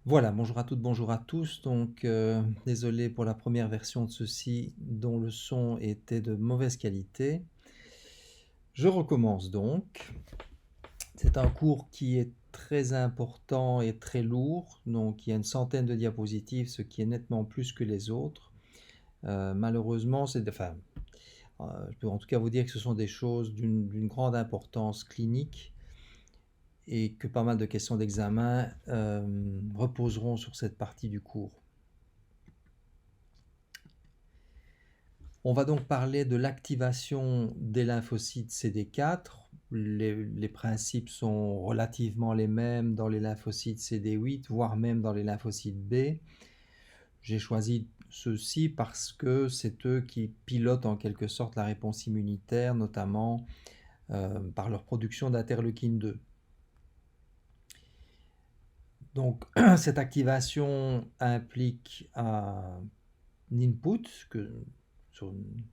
Voilà, bonjour à toutes, bonjour à tous. Donc, désolé pour la première version de ceci dont le son était de mauvaise qualité. Je recommence donc. C'est un cours qui est très important et très lourd. Donc, il y a une centaine de diapositives, ce qui est nettement plus que les autres. Malheureusement, je peux en tout cas vous dire que ce sont des choses d'une grande importance clinique et que pas mal de questions d'examen reposeront sur cette partie du cours. On va donc parler de l'activation des lymphocytes CD4. Les principes sont relativement les mêmes dans les lymphocytes CD8, voire même dans les lymphocytes B. J'ai choisi ceux-ci parce que c'est eux qui pilotent en quelque sorte la réponse immunitaire, notamment par leur production d'interleukine 2. Donc, cette activation implique un input sur une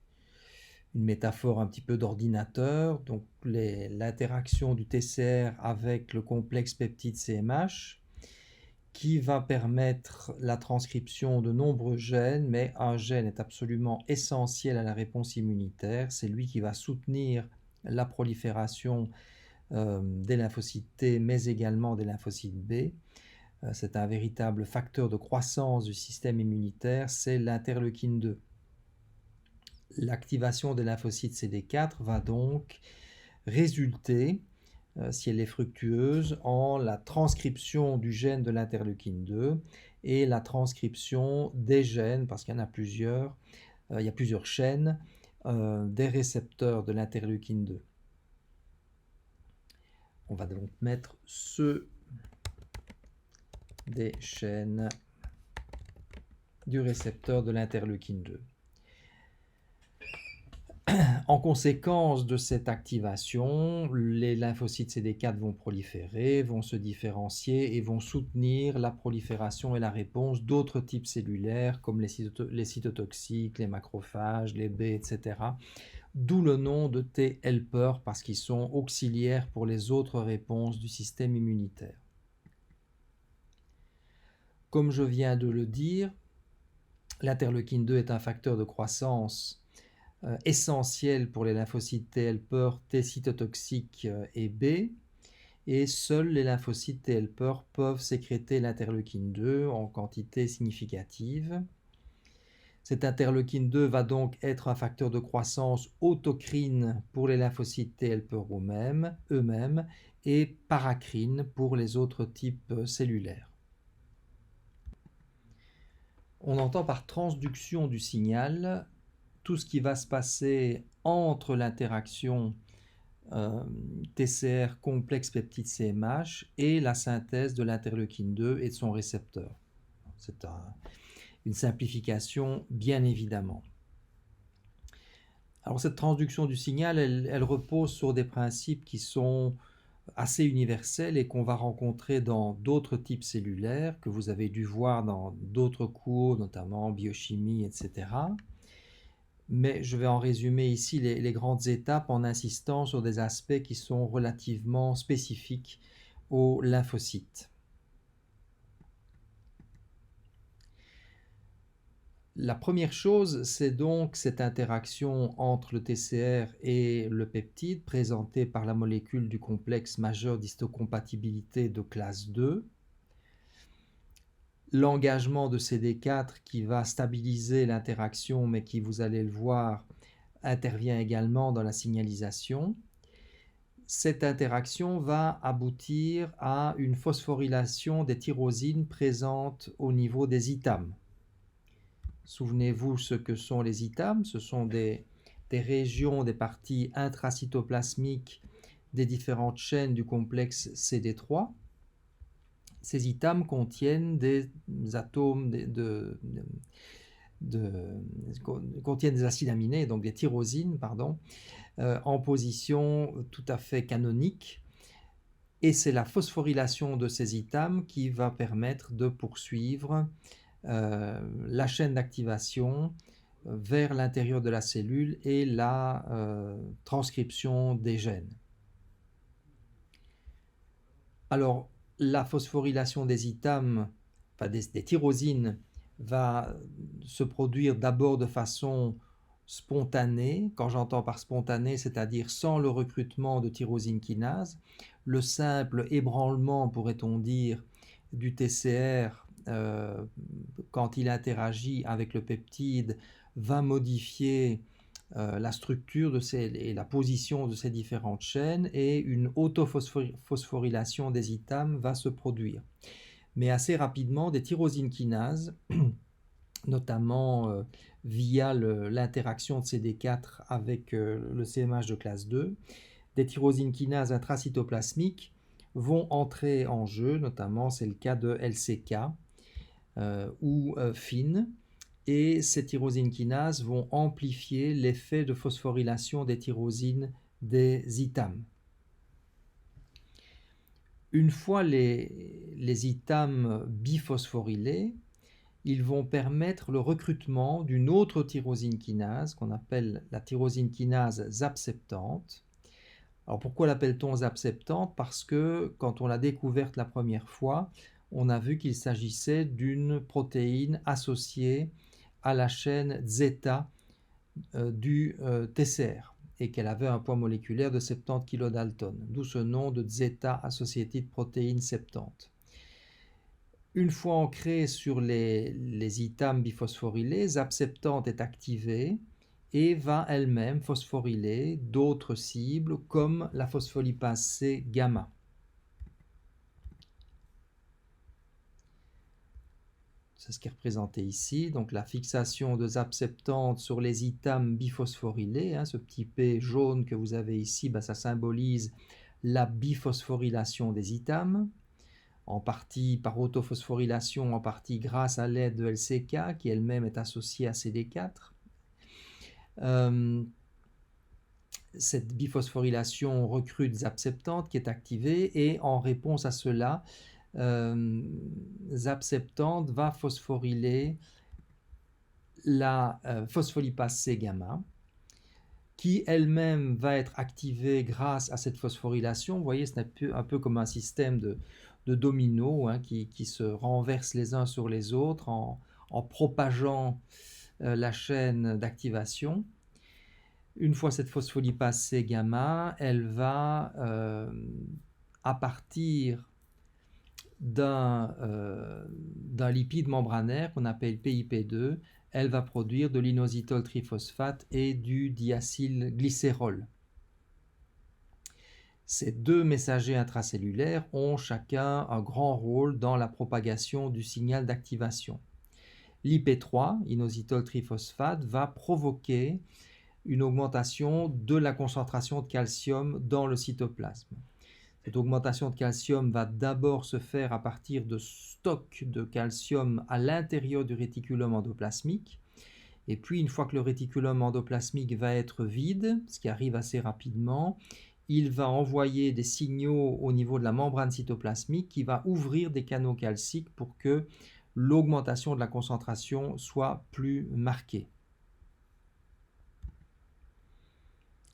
métaphore un petit peu d'ordinateur, donc l'interaction du TCR avec le complexe peptide CMH qui va permettre la transcription de nombreux gènes, mais un gène est absolument essentiel à la réponse immunitaire, c'est lui qui va soutenir la prolifération des lymphocytes T, mais également des lymphocytes B. C'est un véritable facteur de croissance du système immunitaire, c'est l'interleukine 2. L'activation des lymphocytes CD4 va donc résulter, si elle est fructueuse, en la transcription du gène de l'interleukine 2 et la transcription des gènes, parce qu'il y en a plusieurs, il y a plusieurs chaînes des récepteurs de l'interleukine 2. On va donc mettre ceux des chaînes du récepteur de l'interleukine 2. En conséquence de cette activation, les lymphocytes CD4 vont proliférer, vont se différencier et vont soutenir la prolifération et la réponse d'autres types cellulaires comme les cytotoxiques, les macrophages, les B, etc. D'où le nom de T-helper parce qu'ils sont auxiliaires pour les autres réponses du système immunitaire. Comme je viens de le dire, l'interleukine 2 est un facteur de croissance essentiel pour les lymphocytes T helper, T cytotoxiques et B, et seuls les lymphocytes T helper peuvent sécréter l'interleukine 2 en quantité significative. Cette interleukine 2 va donc être un facteur de croissance autocrine pour les lymphocytes T helper eux-mêmes et paracrine pour les autres types cellulaires. On entend par transduction du signal tout ce qui va se passer entre l'interaction TCR complexe peptide CMH et la synthèse de l'interleukine 2 et de son récepteur. C'est une simplification bien évidemment. Alors cette transduction du signal, elle repose sur des principes qui sont assez universels et qu'on va rencontrer dans d'autres types cellulaires que vous avez dû voir dans d'autres cours, notamment biochimie, etc. Mais je vais en résumer ici les grandes étapes en insistant sur des aspects qui sont relativement spécifiques aux lymphocytes. La première chose, c'est donc cette interaction entre le TCR et le peptide présentée par la molécule du complexe majeur d'histocompatibilité de classe 2. L'engagement de CD4 qui va stabiliser l'interaction, mais qui, vous allez le voir, intervient également dans la signalisation. Cette interaction va aboutir à une phosphorylation des tyrosines présentes au niveau des itames. Souvenez-vous ce que sont les itames, ce sont des régions, des parties intracytoplasmiques des différentes chaînes du complexe CD3. Ces itames contiennent des atomes contiennent des acides aminés, donc des tyrosines, en position tout à fait canonique. Et c'est la phosphorylation de ces itames qui va permettre de poursuivre la chaîne d'activation vers l'intérieur de la cellule et la transcription des gènes. Alors, la phosphorylation des itames des tyrosines va se produire d'abord de façon spontanée. Quand j'entends par spontanée, c'est-à-dire sans le recrutement de tyrosine kinase, le simple ébranlement, pourrait-on dire, du TCR quand il interagit avec le peptide va modifier la structure et la position de ces différentes chaînes et une autophosphorylation des itames va se produire. Mais assez rapidement, des tyrosines kinases, notamment via l'interaction de CD4 avec le CMH de classe 2, des tyrosines kinases intracytoplasmiques vont entrer en jeu, notamment c'est le cas de LCK ou FIN, et ces tyrosines kinases vont amplifier l'effet de phosphorylation des tyrosines des itames. Une fois les itames biphosphorylés, ils vont permettre le recrutement d'une autre tyrosine kinase qu'on appelle la tyrosine kinase ZAP70. Alors pourquoi l'appelle-t-on ZAP70 ? Parce que quand on l'a découverte la première fois, on a vu qu'il s'agissait d'une protéine associée à la chaîne zeta du TCR et qu'elle avait un poids moléculaire de 70 kilodaltons, d'où ce nom de zeta associated protein 70. Une fois ancrée sur les itames biphosphorylés, ZAP70 est activée et va elle-même phosphoryler d'autres cibles comme la phospholipase C gamma. C'est ce qui est représenté ici, donc la fixation de ZAP70 sur les itames biphosphorylés, ce petit P jaune que vous avez ici, ça symbolise la biphosphorylation des itames, en partie par autophosphorylation, en partie grâce à l'aide de LCK, qui elle-même est associée à CD4. Cette biphosphorylation recrute ZAP70 qui est activée, et en réponse à cela, ZAP70 va phosphoryler la phospholipase C gamma, qui elle-même va être activée grâce à cette phosphorylation. Vous voyez, c'est un peu comme un système de dominos qui se renversent les uns sur les autres en propageant la chaîne d'activation. Une fois cette phospholipase C gamma, elle va, à partir d'un lipide membranaire qu'on appelle PIP2, elle va produire de l'inositol triphosphate et du diacylglycérol. Ces deux messagers intracellulaires ont chacun un grand rôle dans la propagation du signal d'activation. L'IP3, inositol triphosphate, va provoquer une augmentation de la concentration de calcium dans le cytoplasme. Cette augmentation de calcium va d'abord se faire à partir de stocks de calcium à l'intérieur du réticulum endoplasmique. Et puis, une fois que le réticulum endoplasmique va être vide, ce qui arrive assez rapidement, il va envoyer des signaux au niveau de la membrane cytoplasmique qui va ouvrir des canaux calciques pour que l'augmentation de la concentration soit plus marquée.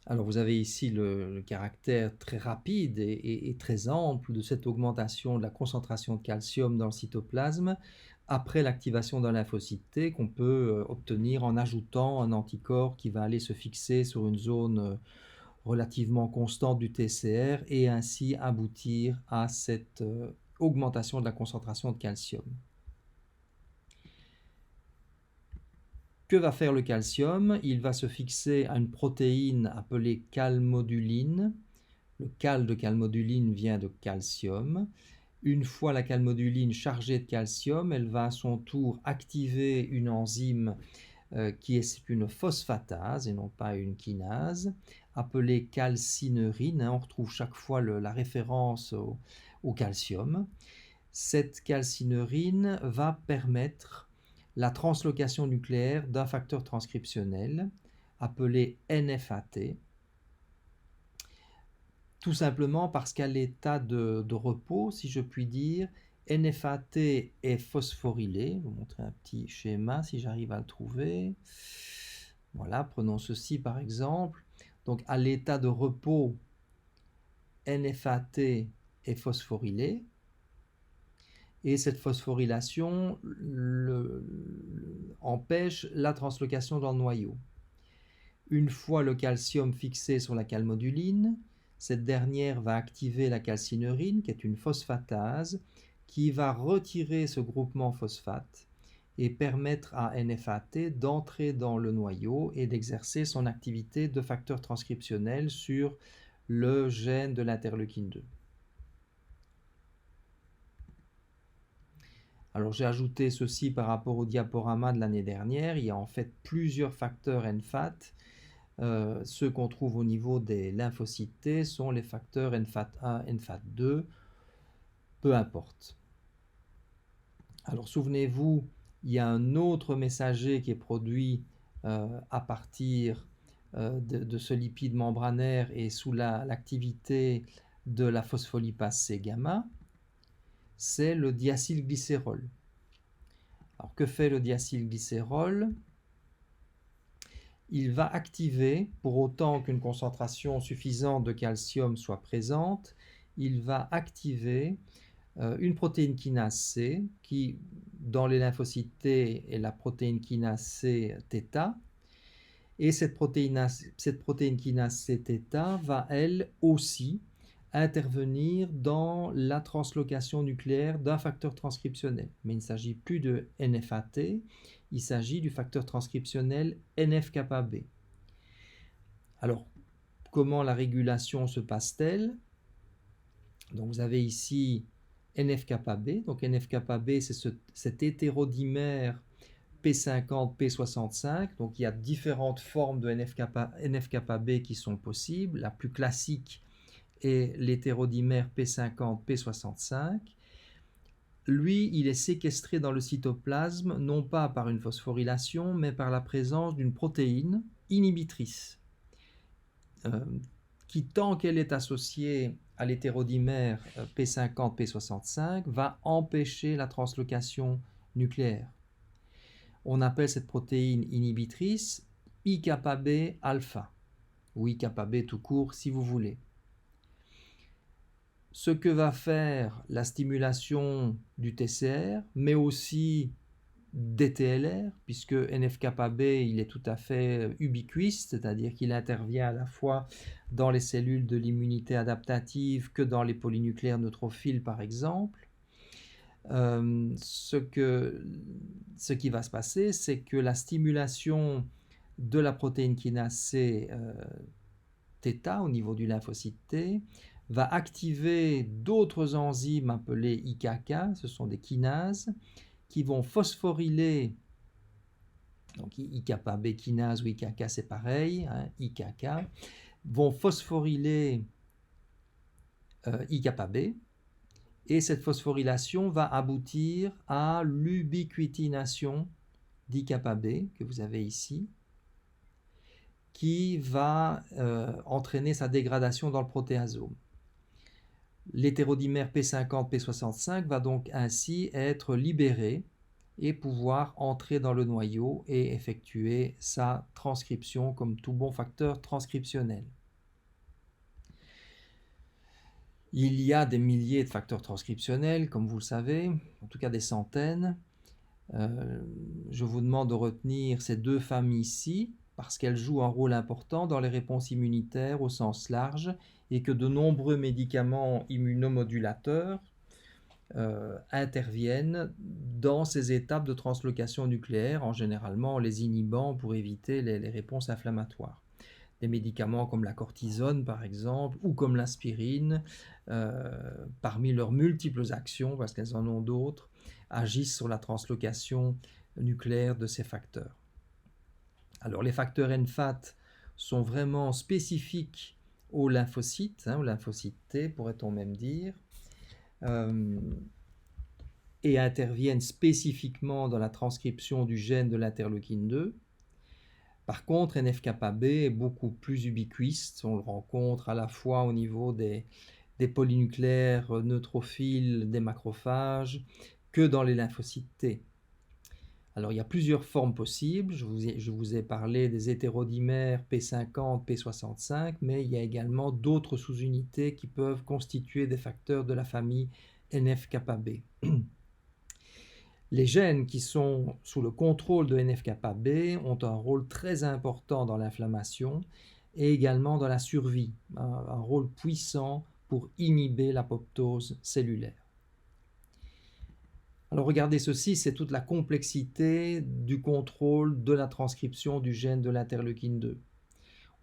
Alors vous avez ici le caractère très rapide et très ample de cette augmentation de la concentration de calcium dans le cytoplasme après l'activation d'un lymphocyte T qu'on peut obtenir en ajoutant un anticorps qui va aller se fixer sur une zone relativement constante du TCR et ainsi aboutir à cette augmentation de la concentration de calcium. Que va faire le calcium ? Il va se fixer à une protéine appelée calmoduline. Le cal de calmoduline vient de calcium. Une fois la calmoduline chargée de calcium, elle va à son tour activer une enzyme qui est une phosphatase et non pas une kinase, appelée calcineurine. On retrouve chaque fois la référence au calcium. Cette calcineurine va permettre la translocation nucléaire d'un facteur transcriptionnel appelé NFAT, tout simplement parce qu'à l'état de repos, si je puis dire, NFAT est phosphorylé. Je vais vous montrer un petit schéma si j'arrive à le trouver. Voilà, prenons ceci par exemple. Donc à l'état de repos, NFAT est phosphorylé. Et cette phosphorylation empêche la translocation dans le noyau. Une fois le calcium fixé sur la calmoduline, cette dernière va activer la calcineurin, qui est une phosphatase, qui va retirer ce groupement phosphate et permettre à NFAT d'entrer dans le noyau et d'exercer son activité de facteur transcriptionnel sur le gène de l'interleukine 2. Alors j'ai ajouté ceci par rapport au diaporama de l'année dernière. Il y a en fait plusieurs facteurs NFAT. Ceux qu'on trouve au niveau des lymphocytes T sont les facteurs NFAT1, NFAT2, peu importe. Alors souvenez-vous, il y a un autre messager qui est produit à partir de ce lipide membranaire et sous l'activité de la phospholipase C gamma, c'est le diacylglycérol. Alors que fait le diacylglycérol? Il va activer, pour autant qu'une concentration suffisante de calcium soit présente, il va activer une protéine kinase C qui, dans les lymphocytes T, est la protéine kinase C θ. Et cette protéine kinase C θ va elle aussi intervenir dans la translocation nucléaire d'un facteur transcriptionnel. Mais il ne s'agit plus de NFAT, il s'agit du facteur transcriptionnel NF-κB. Alors, comment la régulation se passe-t-elle? Donc vous avez ici NF-κB. Donc NF-κB, c'est cet hétérodimère P50, P65. Donc il y a différentes formes de NF-κB qui sont possibles. La plus classique est l'hétérodimère P50, P65. Lui, il est séquestré dans le cytoplasme, non pas par une phosphorylation, mais par la présence d'une protéine inhibitrice, qui, tant qu'elle est associée à l'hétérodimère P50, P65, va empêcher la translocation nucléaire. On appelle cette protéine inhibitrice IκB alpha, ou IκB tout court si vous voulez. Ce que va faire la stimulation du TCR, mais aussi des TLR, puisque NF-κB il est tout à fait ubiquiste, c'est-à-dire qu'il intervient à la fois dans les cellules de l'immunité adaptative que dans les polynucléaires neutrophiles par exemple. Ce qui va se passer, c'est que la stimulation de la protéine kinase C θ au niveau du lymphocyte T va activer d'autres enzymes appelées IKK, ce sont des kinases, qui vont phosphoryler, donc IKB kinase ou IKK c'est pareil, hein, IKK, vont phosphoryler IKB, et cette phosphorylation va aboutir à l'ubiquitination d'IKB, que vous avez ici, qui va entraîner sa dégradation dans le protéasome. L'hétérodimère P50, P65 va donc ainsi être libéré et pouvoir entrer dans le noyau et effectuer sa transcription comme tout bon facteur transcriptionnel. Il y a des milliers de facteurs transcriptionnels, comme vous le savez, en tout cas des centaines. Je vous demande de retenir ces deux familles ici, parce qu'elles jouent un rôle important dans les réponses immunitaires au sens large, et que de nombreux médicaments immunomodulateurs interviennent dans ces étapes de translocation nucléaire, en généralement les inhibant pour éviter les réponses inflammatoires. Des médicaments comme la cortisone par exemple, ou comme l'aspirine, parmi leurs multiples actions, parce qu'elles en ont d'autres, agissent sur la translocation nucléaire de ces facteurs. Alors les facteurs NFAT sont vraiment spécifiques aux lymphocytes, aux lymphocytes T pourrait-on même dire, et interviennent spécifiquement dans la transcription du gène de l'interleukine 2. Par contre, NF-κB est beaucoup plus ubiquiste, on le rencontre à la fois au niveau des polynucléaires neutrophiles, des macrophages, que dans les lymphocytes T. Alors il y a plusieurs formes possibles, je vous ai parlé des hétérodimères P50, P65, mais il y a également d'autres sous-unités qui peuvent constituer des facteurs de la famille NF-κB. Les gènes qui sont sous le contrôle de NF-κB ont un rôle très important dans l'inflammation et également dans la survie, un rôle puissant pour inhiber l'apoptose cellulaire. Alors regardez ceci, c'est toute la complexité du contrôle de la transcription du gène de l'interleukine 2.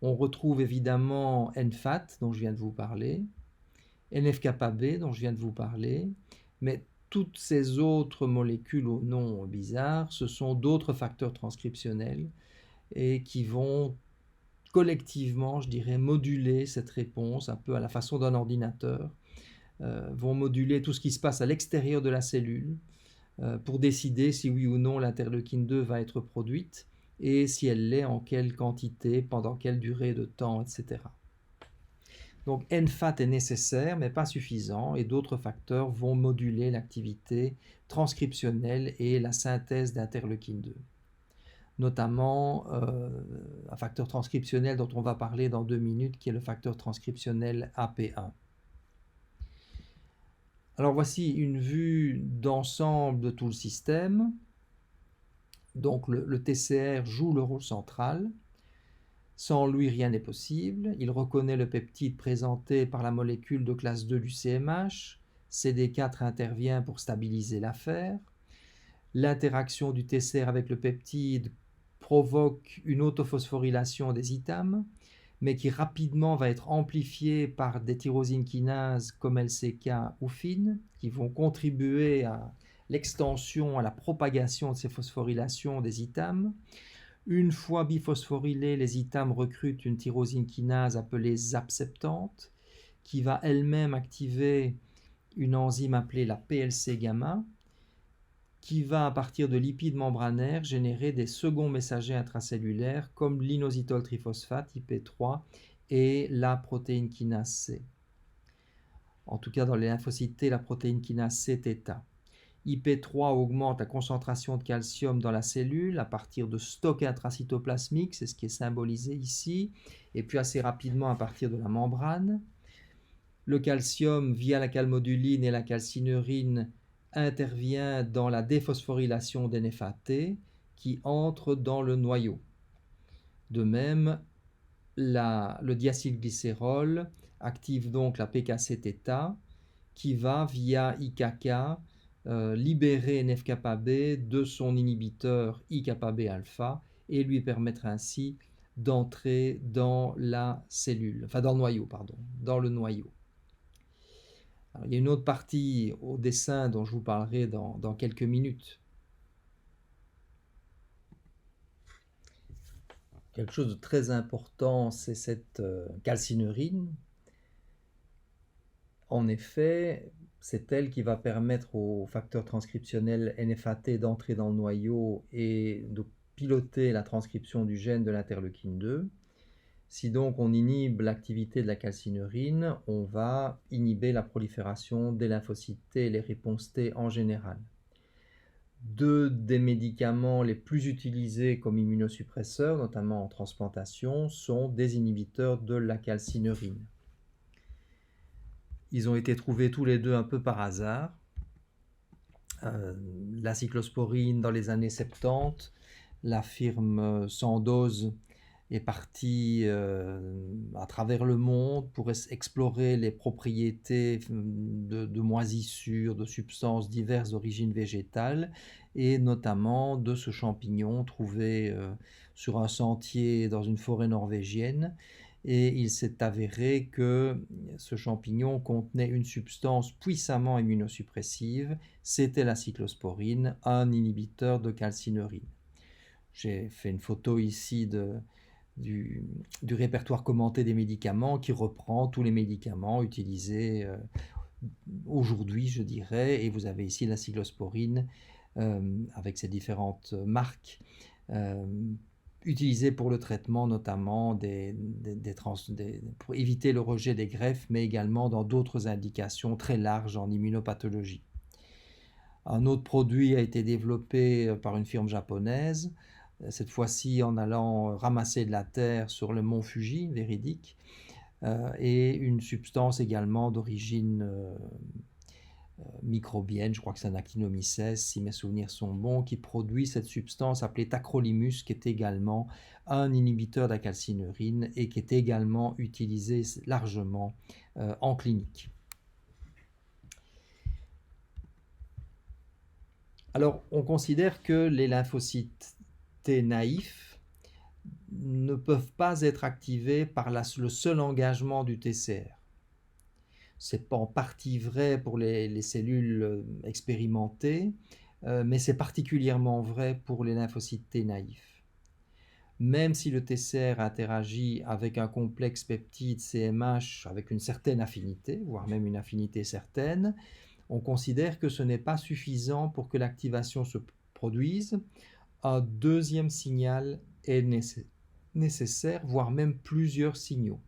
On retrouve évidemment NFAT, dont je viens de vous parler, NF-κB, dont je viens de vous parler, mais toutes ces autres molécules au nom bizarre, ce sont d'autres facteurs transcriptionnels et qui vont collectivement, je dirais, moduler cette réponse un peu à la façon d'un ordinateur, vont moduler tout ce qui se passe à l'extérieur de la cellule pour décider si oui ou non l'interleukine 2 va être produite et si elle l'est, en quelle quantité, pendant quelle durée de temps, etc. Donc NFAT est nécessaire mais pas suffisant et d'autres facteurs vont moduler l'activité transcriptionnelle et la synthèse d'interleukine 2. Notamment un facteur transcriptionnel dont on va parler dans 2 minutes qui est le facteur transcriptionnel AP1. Alors voici une vue d'ensemble de tout le système. Donc le TCR joue le rôle central. Sans lui, rien n'est possible. Il reconnaît le peptide présenté par la molécule de classe 2 du CMH. CD4 intervient pour stabiliser l'affaire. L'interaction du TCR avec le peptide provoque une autophosphorylation des itames, mais qui rapidement va être amplifiée par des tyrosine kinases comme LCK ou FIN, qui vont contribuer à l'extension, à la propagation de ces phosphorylations des itames. Une fois biphosphorylées, les itames recrutent une tyrosine kinase appelée ZAP70, qui va elle-même activer une enzyme appelée la PLC-gamma, qui va, à partir de lipides membranaires, générer des seconds messagers intracellulaires comme l'inositol triphosphate, IP3, et la protéine kinase C. En tout cas, dans les lymphocytes T, la protéine kinase C-θ. IP3 augmente la concentration de calcium dans la cellule à partir de stocks intracytoplasmiques, c'est ce qui est symbolisé ici, et puis assez rapidement à partir de la membrane. Le calcium, via la calmoduline et la calcinurine, intervient dans la déphosphorylation des NFAT qui entre dans le noyau. De même, le diacylglycérol active donc la PKC-θ qui va, via IKK, libérer NF-κB de son inhibiteur IKB-alpha et lui permettre ainsi d'entrer dans la cellule, enfin dans le noyau, pardon, dans le noyau. Alors, il y a une autre partie au dessin dont je vous parlerai dans quelques minutes. Quelque chose de très important, c'est cette calcinurine. En effet, c'est elle qui va permettre au facteur transcriptionnel NFAT d'entrer dans le noyau et de piloter la transcription du gène de l'interleukine 2. Si donc on inhibe l'activité de la calcinurine, on va inhiber la prolifération des lymphocytes T et les réponses T en général. Deux des médicaments les plus utilisés comme immunosuppresseurs, notamment en transplantation, sont des inhibiteurs de la calcinurine. Ils ont été trouvés tous les deux un peu par hasard. La cyclosporine dans les années 70, la firme Sandoz est partie à travers le monde pour explorer les propriétés de moisissures, de substances diverses d'origine végétale et notamment de ce champignon trouvé sur un sentier dans une forêt norvégienne. Et il s'est avéré que ce champignon contenait une substance puissamment immunosuppressive, c'était la cyclosporine, un inhibiteur de calcinurine. J'ai fait une photo ici du répertoire commenté des médicaments qui reprend tous les médicaments utilisés aujourd'hui, je dirais, et vous avez ici la cyclosporine avec ses différentes marques utilisées pour le traitement notamment pour éviter le rejet des greffes, mais également dans d'autres indications très larges en immunopathologie. Un autre produit a été développé par une firme japonaise, cette fois-ci en allant ramasser de la terre sur le mont Fuji, véridique, et une substance également d'origine microbienne, je crois que c'est un actinomycète, si mes souvenirs sont bons, qui produit cette substance appelée tacrolimus, qui est également un inhibiteur de la calcinurine et qui est également utilisé largement en clinique. Alors, on considère que les lymphocytes T naïfs ne peuvent pas être activés par le seul engagement du TCR. C'est en partie vrai pour les cellules expérimentées, mais c'est particulièrement vrai pour les lymphocytes T naïfs. Même si le TCR interagit avec un complexe peptide CMH avec une certaine affinité, voire même une affinité certaine, on considère que ce n'est pas suffisant pour que l'activation se produise. Un deuxième signal est nécessaire, voire même plusieurs signaux.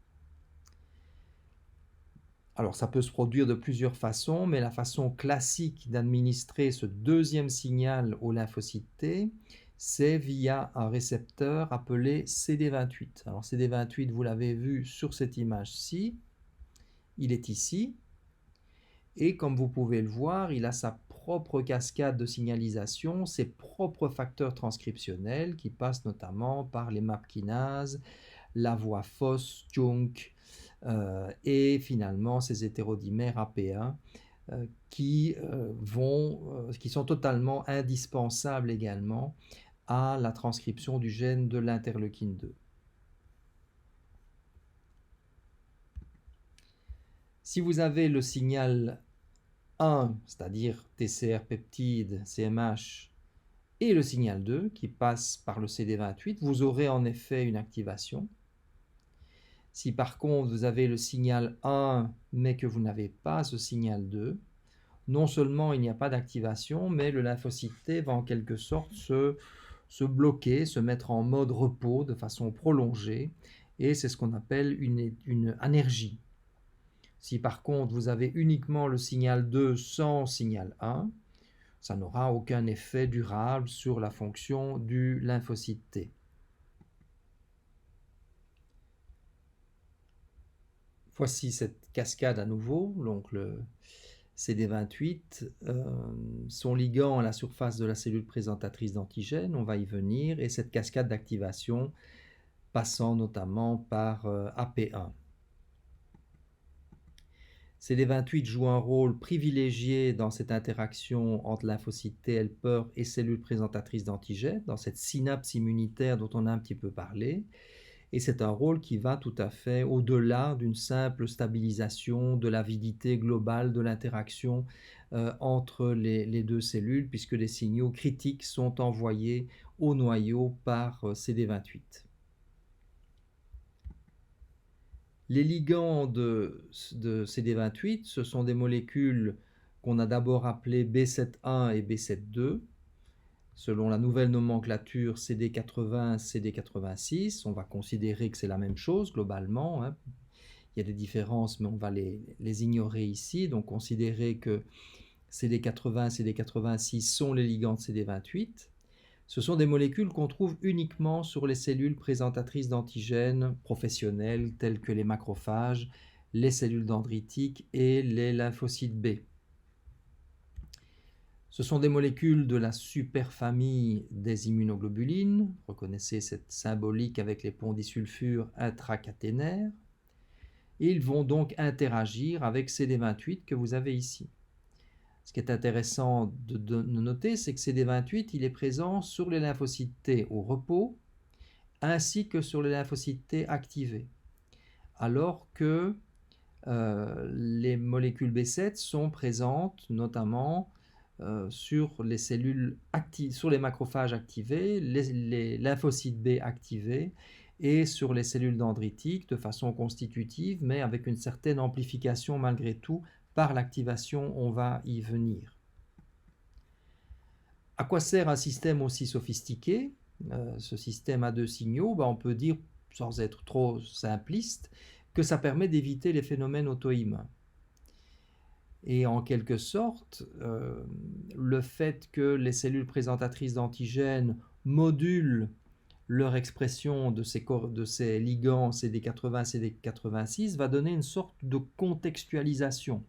Alors ça peut se produire de plusieurs façons, mais la façon classique d'administrer ce deuxième signal au lymphocyte T, c'est via un récepteur appelé CD28. Alors CD28, vous l'avez vu sur cette image-ci, il est ici, et comme vous pouvez le voir, il a sa propre cascade de signalisation, ses propres facteurs transcriptionnels qui passent notamment par les MAP kinases, la voie FOS, JUNC, et finalement ces hétérodimères AP1 qui sont totalement indispensables également à la transcription du gène de l'interleukine 2. Si vous avez le signal 1, c'est-à-dire TCR peptide, CMH, et le signal 2 qui passe par le CD28, vous aurez en effet une activation. Si par contre vous avez le signal 1 mais que vous n'avez pas ce signal 2, non seulement il n'y a pas d'activation, mais le lymphocyte T va en quelque sorte se bloquer, se mettre en mode repos de façon prolongée, et c'est ce qu'on appelle une anergie. Si par contre vous avez uniquement le signal 2 sans signal 1, ça n'aura aucun effet durable sur la fonction du lymphocyte T. Voici cette cascade à nouveau, donc le CD28, son ligand à la surface de la cellule présentatrice d'antigènes, on va y venir, et cette cascade d'activation passant notamment par AP1. CD28 joue un rôle privilégié dans cette interaction entre lymphocyte T helper et cellules présentatrices d'antigènes, dans cette synapse immunitaire dont on a un petit peu parlé. Et c'est un rôle qui va tout à fait au-delà d'une simple stabilisation de l'avidité globale de l'interaction entre les deux cellules, puisque les signaux critiques sont envoyés au noyau par CD28. Les ligands de CD28, ce sont des molécules qu'on a d'abord appelées B7-1 et B7-2. Selon la nouvelle nomenclature CD80, CD86, on va considérer que c'est la même chose globalement. Hein. Il y a des différences, mais on va les ignorer ici. Donc considérer que CD80, CD86 sont les ligands de CD28. Ce sont des molécules qu'on trouve uniquement sur les cellules présentatrices d'antigènes professionnels telles que les macrophages, les cellules dendritiques et les lymphocytes B. Ce sont des molécules de la superfamille des immunoglobulines. Reconnaissez cette symbolique avec les ponts disulfure intracaténaires. Et ils vont donc interagir avec CD28 que vous avez ici. Ce qui est intéressant de noter, c'est que CD28 il est présent sur les lymphocytes T au repos, ainsi que sur les lymphocytes T activés. Alors que les molécules B7 sont présentes notamment sur les cellules actives, sur les macrophages activés, les lymphocytes B activés et sur les cellules dendritiques de façon constitutive, mais avec une certaine amplification malgré tout par l'activation, on va y venir. À quoi sert un système aussi sophistiqué ? Ce système à deux signaux, on peut dire, sans être trop simpliste, que ça permet d'éviter les phénomènes auto-immuns. Et en quelque sorte, le fait que les cellules présentatrices d'antigènes modulent leur expression de ces ligands CD80, CD86 va donner une sorte de contextualisation.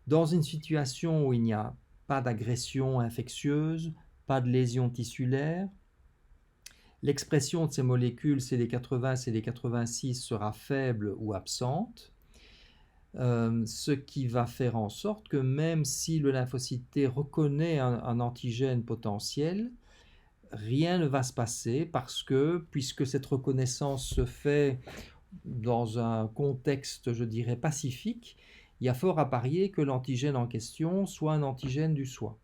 Dans une situation où il n'y a pas d'agression infectieuse, pas de lésion tissulaire, l'expression de ces molécules CD80, CD86 sera faible ou absente, ce qui va faire en sorte que même si le lymphocyte T reconnaît un antigène potentiel, rien ne va se passer parce que, puisque cette reconnaissance se fait dans un contexte, je dirais, pacifique, il y a fort à parier que l'antigène en question soit un antigène du soi.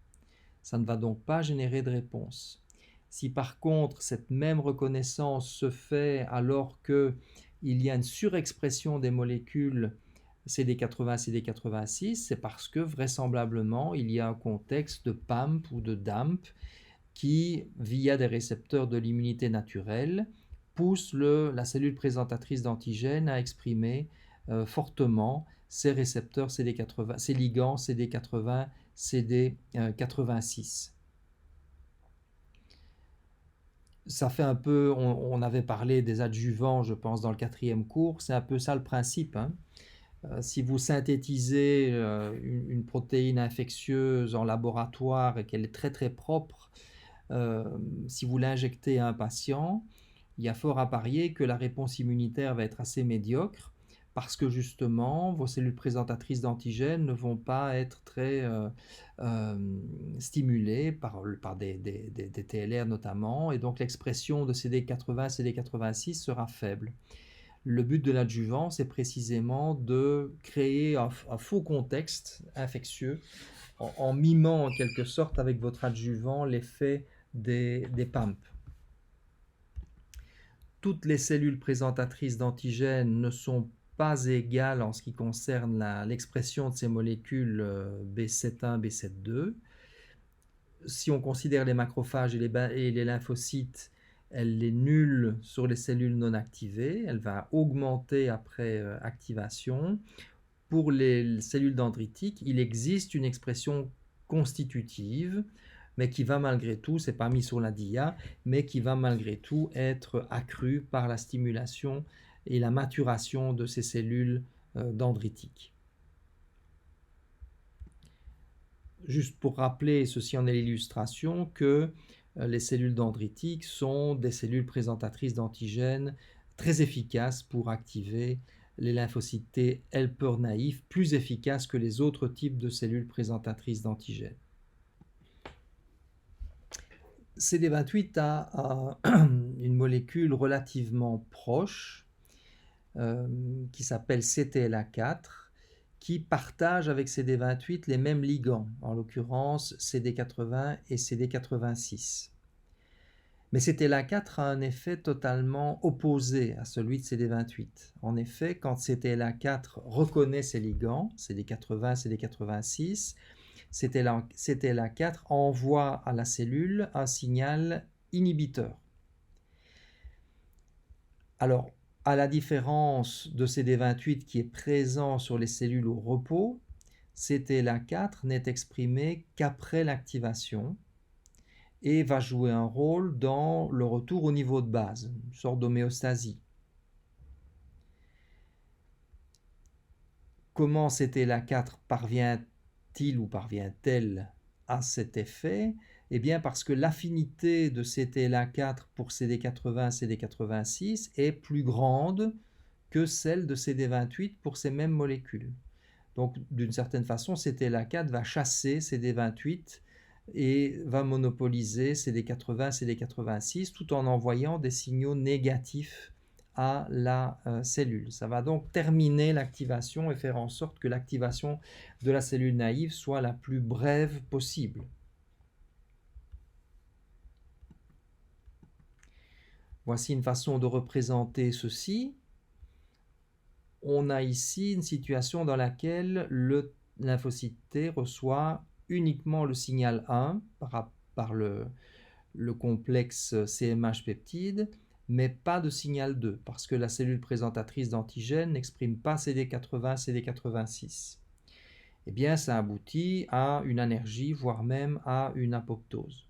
Ça ne va donc pas générer de réponse. Si par contre cette même reconnaissance se fait alors qu'il y a une surexpression des molécules CD80, CD86, c'est parce que vraisemblablement il y a un contexte de PAMP ou de DAMP qui, via des récepteurs de l'immunité naturelle, pousse la cellule présentatrice d'antigènes à exprimer fortement ces récepteurs CD80, ces ligands CD80, CD86. Ça fait un peu, on avait parlé des adjuvants, je pense, dans le 4e cours, c'est un peu ça le principe, hein. Si vous synthétisez une protéine infectieuse en laboratoire et qu'elle est très très propre, si vous l'injectez à un patient, il y a fort à parier que la réponse immunitaire va être assez médiocre parce que justement, vos cellules présentatrices d'antigènes ne vont pas être très stimulées par des TLR notamment, et donc l'expression de CD80, CD86 sera faible. Le but de l'adjuvant, c'est précisément de créer un faux contexte infectieux en mimant en quelque sorte avec votre adjuvant l'effet des PAMP. Toutes les cellules présentatrices d'antigènes ne sont pas égales en ce qui concerne l'expression de ces molécules B7-1, B7-2. Si on considère les macrophages et les lymphocytes, elle est nulle sur les cellules non activées, elle va augmenter après activation. Pour les cellules dendritiques, il existe une expression constitutive, mais qui va malgré tout, c'est pas mis sur la dia, mais qui va malgré tout être accrue par la stimulation et la maturation de ces cellules dendritiques. Juste pour rappeler, ceci en est l'illustration, que les cellules dendritiques sont des cellules présentatrices d'antigènes très efficaces pour activer les lymphocytes T helper naïfs, plus efficaces que les autres types de cellules présentatrices d'antigènes. CD28 a une molécule relativement proche qui s'appelle CTLA4, qui partage avec CD28 les mêmes ligands, en l'occurrence CD80 et CD86. Mais CTLA4 a un effet totalement opposé à celui de CD28. En effet, quand CTLA4 reconnaît ses ligands, CD80, CD86, CTLA4 envoie à la cellule un signal inhibiteur. Alors, à la différence de CD28 qui est présent sur les cellules au repos, CTLA4 n'est exprimé qu'après l'activation et va jouer un rôle dans le retour au niveau de base, une sorte d'homéostasie. Comment CTLA4 parvient-il ou parvient-elle à cet effet? Eh bien parce que l'affinité de CTLA4 pour CD80, CD86 est plus grande que celle de CD28 pour ces mêmes molécules. Donc d'une certaine façon, CTLA4 va chasser CD28 et va monopoliser CD80, CD86 tout en envoyant des signaux négatifs à la cellule. Ça va donc terminer l'activation et faire en sorte que l'activation de la cellule naïve soit la plus brève possible. Voici une façon de représenter ceci. On a ici une situation dans laquelle le lymphocyte T reçoit uniquement le signal 1 par le complexe CMH peptide, mais pas de signal 2, parce que la cellule présentatrice d'antigènes n'exprime pas CD80, CD86. Eh bien, ça aboutit à une anergie, voire même à une apoptose.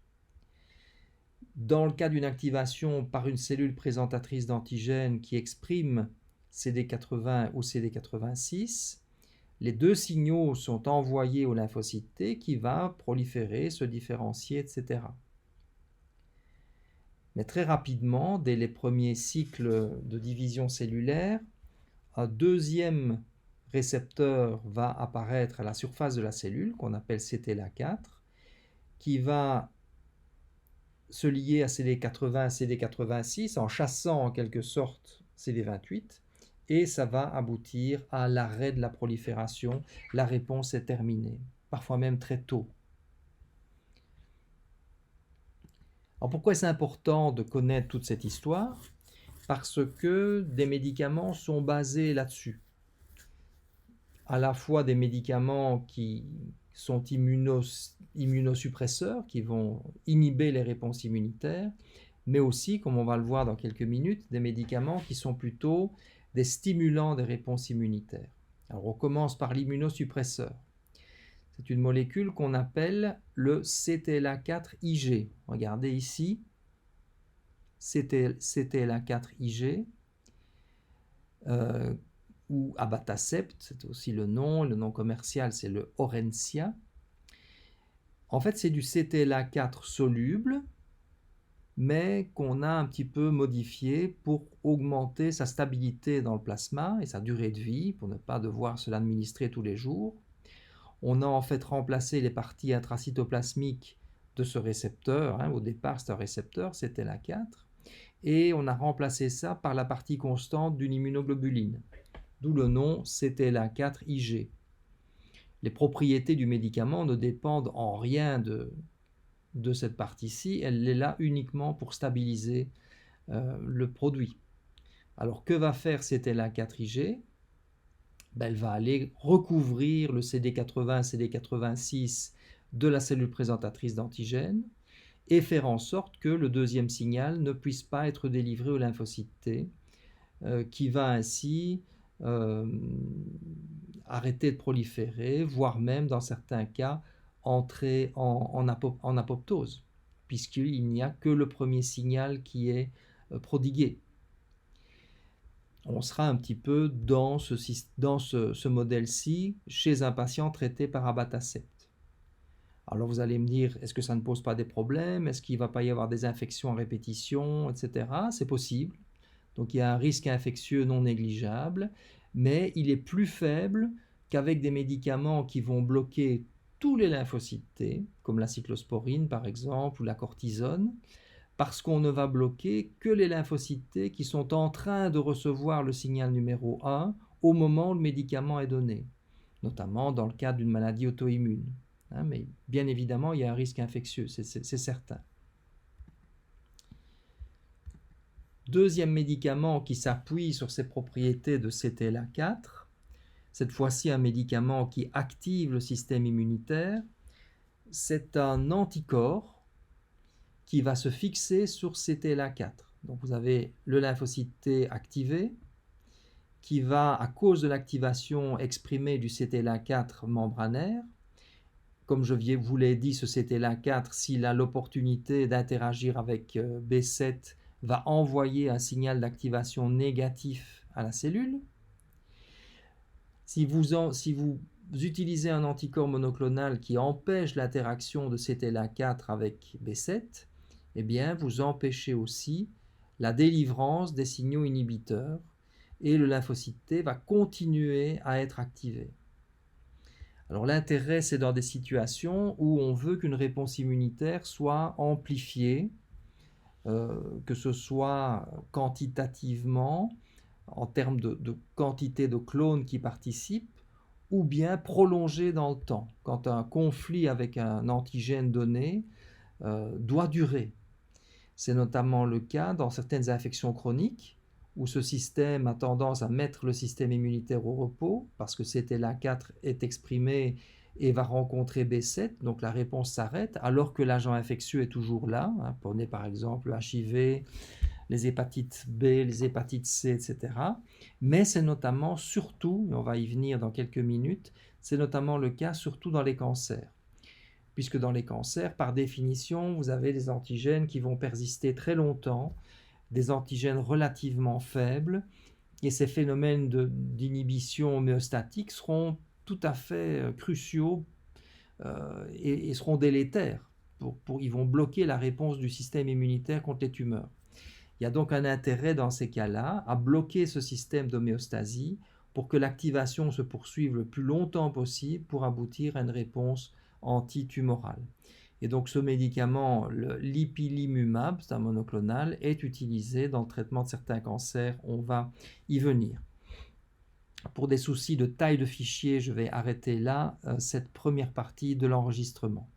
Dans le cas d'une activation par une cellule présentatrice d'antigènes qui exprime CD80 ou CD86, les deux signaux sont envoyés au lymphocyte T qui va proliférer, se différencier, etc. Mais très rapidement, dès les premiers cycles de division cellulaire, un deuxième récepteur va apparaître à la surface de la cellule, qu'on appelle CTLA4, qui va se lier à CD80, CD86 en chassant en quelque sorte CD28, et ça va aboutir à l'arrêt de la prolifération. La réponse est terminée, parfois même très tôt. Alors pourquoi c'est important de connaître toute cette histoire? Parce que des médicaments sont basés là-dessus. À la fois des médicaments qui sont immunosuppresseurs, qui vont inhiber les réponses immunitaires, mais aussi, comme on va le voir dans quelques minutes, des médicaments qui sont plutôt des stimulants des réponses immunitaires. Alors on commence par l'immunosuppresseur. C'est une molécule qu'on appelle le CTLA4-IG. Regardez ici, CTLA4-IG, ou abatacept, c'est aussi le nom commercial c'est le Orencia. En fait, c'est du CTLA4 soluble, mais qu'on a un petit peu modifié pour augmenter sa stabilité dans le plasma et sa durée de vie, pour ne pas devoir se l'administrer tous les jours. On a en fait remplacé les parties intracytoplasmiques de ce récepteur. Au départ, c'est un récepteur, CTLA4, et on a remplacé ça par la partie constante d'une immunoglobuline, d'où le nom CTLA4-IG. Les propriétés du médicament ne dépendent en rien de cette partie-ci, elle est là uniquement pour stabiliser le produit. Alors que va faire CTLA4-IG? Elle va aller recouvrir le CD80, CD86 de la cellule présentatrice d'antigènes et faire en sorte que le deuxième signal ne puisse pas être délivré au lymphocyte T, qui va ainsi arrêter de proliférer, voire même dans certains cas entrer en apoptose, puisqu'il n'y a que le premier signal qui est prodigué. On sera un petit peu dans ce modèle-ci chez un patient traité par abatacept. Alors vous allez me dire, est-ce que ça ne pose pas des problèmes? Est-ce qu'il ne va pas y avoir des infections à répétition, etc. C'est possible. Donc il y a un risque infectieux non négligeable, mais il est plus faible qu'avec des médicaments qui vont bloquer tous les lymphocytes T, comme la cyclosporine par exemple, ou la cortisone, parce qu'on ne va bloquer que les lymphocytes T qui sont en train de recevoir le signal numéro 1 au moment où le médicament est donné, notamment dans le cadre d'une maladie auto-immune. Mais bien évidemment, il y a un risque infectieux, c'est certain. Deuxième médicament qui s'appuie sur ces propriétés de CTLA4, cette fois-ci un médicament qui active le système immunitaire, c'est un anticorps qui va se fixer sur CTLA4. Donc vous avez le lymphocyte T activé, qui va, à cause de l'activation exprimée du CTLA4 membranaire, comme je vous l'ai dit, ce CTLA4, s'il a l'opportunité d'interagir avec B7, va envoyer un signal d'activation négatif à la cellule. Si vous utilisez un anticorps monoclonal qui empêche l'interaction de CTLA4 avec B7, eh bien, vous empêchez aussi la délivrance des signaux inhibiteurs et le lymphocyte T va continuer à être activé. Alors l'intérêt, c'est dans des situations où on veut qu'une réponse immunitaire soit amplifiée, que ce soit quantitativement, en termes de quantité de clones qui participent, ou bien prolongée dans le temps, quand un conflit avec un antigène donné doit durer. C'est notamment le cas dans certaines infections chroniques, où ce système a tendance à mettre le système immunitaire au repos, parce que CTLA4 est exprimé et va rencontrer B7, donc la réponse s'arrête, alors que l'agent infectieux est toujours là. Prenez par exemple le HIV, les hépatites B, les hépatites C, etc. Mais c'est notamment, surtout, et on va y venir dans quelques minutes, c'est notamment le cas surtout dans les cancers. Puisque dans les cancers, par définition, vous avez des antigènes qui vont persister très longtemps, des antigènes relativement faibles, et ces phénomènes d'inhibition homéostatique seront tout à fait cruciaux et seront délétères. Ils vont bloquer la réponse du système immunitaire contre les tumeurs. Il y a donc un intérêt dans ces cas-là à bloquer ce système d'homéostasie pour que l'activation se poursuive le plus longtemps possible pour aboutir à une réponse antitumorale. Et donc ce médicament, l'ipilimumab, c'est un monoclonal, est utilisé dans le traitement de certains cancers. On va y venir. Pour des soucis de taille de fichier, je vais arrêter là cette première partie de l'enregistrement.